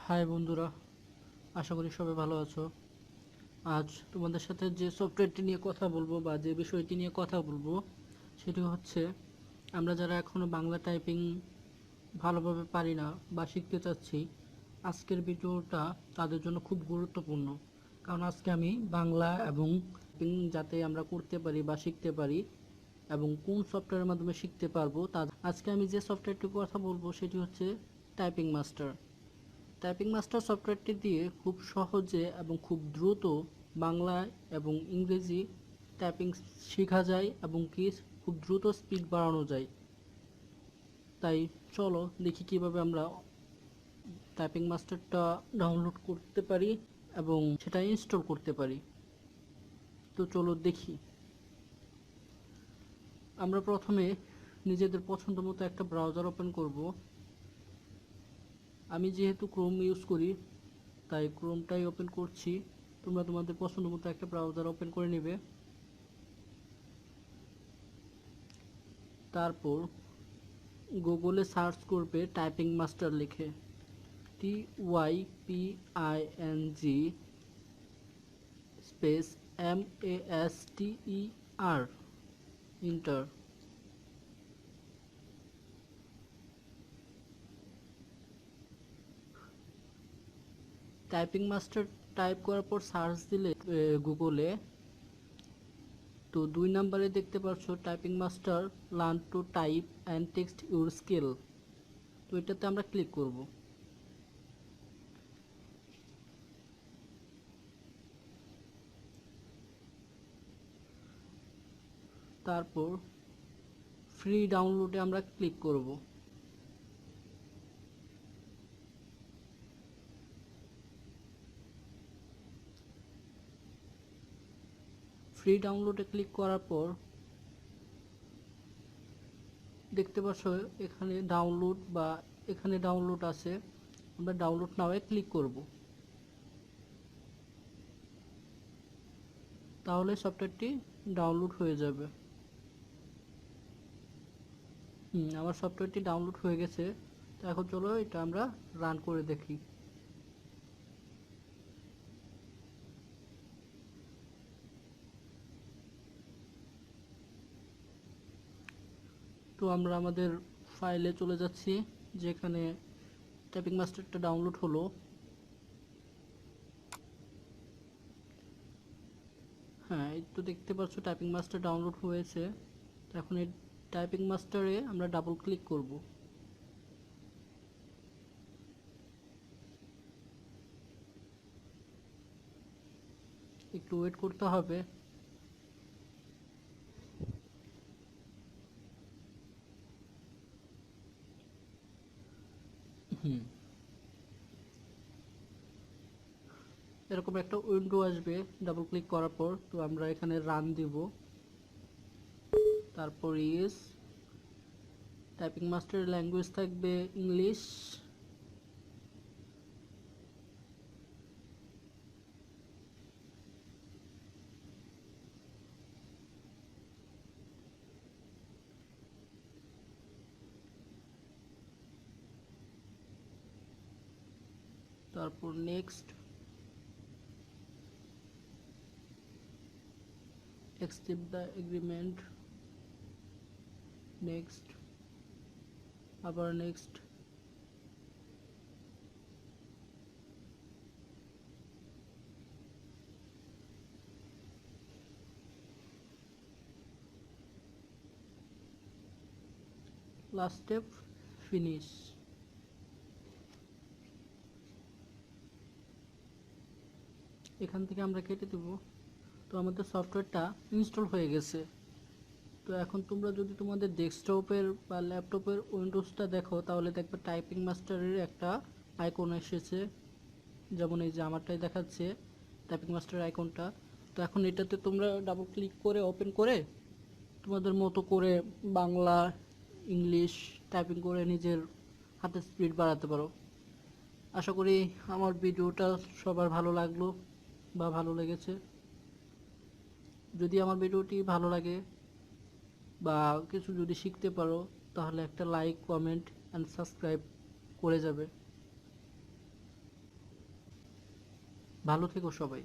High বন্ধুরা, আশা করি সবাই ভালো আছো। আজ তোমাদের সাথে যে সফটওয়্যারটি নিয়ে কথা বলবো বা যে বিষয়টি নিয়ে কথা বলবো সেটি হচ্ছে, আমরা যারা এখনও বাংলা টাইপিং ভালোভাবে পারি না বা শিখতে চাচ্ছি, আজকের ভিডিওটা তাদের জন্য খুব গুরুত্বপূর্ণ। কারণ আজকে আমি বাংলা এবং টাইপিং যাতে আমরা করতে পারি বা শিখতে পারি এবং কোন সফটওয়্যারের মাধ্যমে শিখতে পারবো তা আজকে আমি যে সফটওয়্যারটির কথা বলবো সেটি হচ্ছে টাইপিং মাস্টার। টাইপিং মাস্টার সফটওয়্যারটি দিয়ে খুব সহজে এবং খুব দ্রুত বাংলা এবং ইংরেজি টাইপিং শেখা যায় এবং কি খুব দ্রুত স্পিড বাড়ানো যায়। তাই চলো দেখি কিভাবে আমরা টাইপিং মাস্টারটা ডাউনলোড করতে পারি এবং সেটা ইনস্টল করতে পারি। তো চলো দেখি। আমরা প্রথমে নিজেদের পছন্দ মতো একটা ব্রাউজার ওপেন করব। আমি যেহেতু ক্রোম ইউজ করি তাই ক্রোমটাই ওপেন করছি। তোমরা তোমাদের পছন্দ মতো একটা ব্রাউজার ওপেন করে নেবে। তারপর গুগলে সার্চ করবে টাইপিং মাস্টার লিখে, TYPING space MASTER, inter. Typing master type করার পর সার্চ দিলে গুগলে, তো 2 নম্বরে দেখতে পাচ্ছ typing master learn to type and text your skill. তো এটাতে আমরা ক্লিক করব। তারপর ফ্রি ডাউনলোডে আমরা ক্লিক করব। ফ্রি ডাউনলোডে ক্লিক করার পর দেখতে পাচ্ছ এখানে ডাউনলোড আছে। আমরা ডাউনলোড নাওয়ে ক্লিক করব। তাহলে সফটওয়্যারটি ডাউনলোড হয়ে যাবে। আমার সফটওয়্যারটি ডাউনলোড হয়ে গেছে। তো এখন চলো এটা আমরা রান করে দেখি। তো আমরা আমাদের ফাইলে চলে যাচ্ছি, যেখানে টাইপিং মাস্টারটা ডাউনলোড হলো। হ্যাঁ, এই তো দেখতে পাচ্ছ টাইপিং মাস্টার ডাউনলোড হয়েছে। তো এখন এই টাইপিং মাস্টারে আমরা ডাবল ক্লিক করব। একটু ওয়েট করতে হবে। হুম এরকম একটা উইন্ডো আসবে ডাবল ক্লিক করার পর। তো আমরা এখানে রান দিব। তারপর ইয়েস। টাইপিং মাস্টারের ল্যাঙ্গুয়েজ থাকবে ইংলিশ। তারপর next, accept the agreement, next, আবার নেক্সট। Last step, finish. এখান থেকে আমরা কেটে দেব। তো আমাদের সফটওয়্যারটা ইনস্টল হয়ে গেছে। তো এখন তোমরা যদি তোমাদের ডেস্কটপের বা ল্যাপটপের উইন্ডোজটা দেখো, তাহলে দেখবে টাইপিং মাস্টারের একটা আইকন এসেছে। যেমন এই যে আমারটাই দেখাচ্ছে টাইপিং মাস্টার আইকনটা। তো এখন এটাতে তোমরা ডাবল ক্লিক করে ওপেন করে তোমাদের মতো করে বাংলা ইংলিশ টাইপিং করে নিজের হাতের স্পিড বাড়াতে পারো। আশা করি আমার ভিডিওটা সবার ভালো লাগলো বা ভালো লেগেছে। যদি আমার ভিডিওটি ভালো লাগে বা কিছু যদি শিখতে পারো, তাহলে একটা লাইক, কমেন্ট অ্যান্ড সাবস্ক্রাইব করে যাবে। ভালো থেকো সবাই।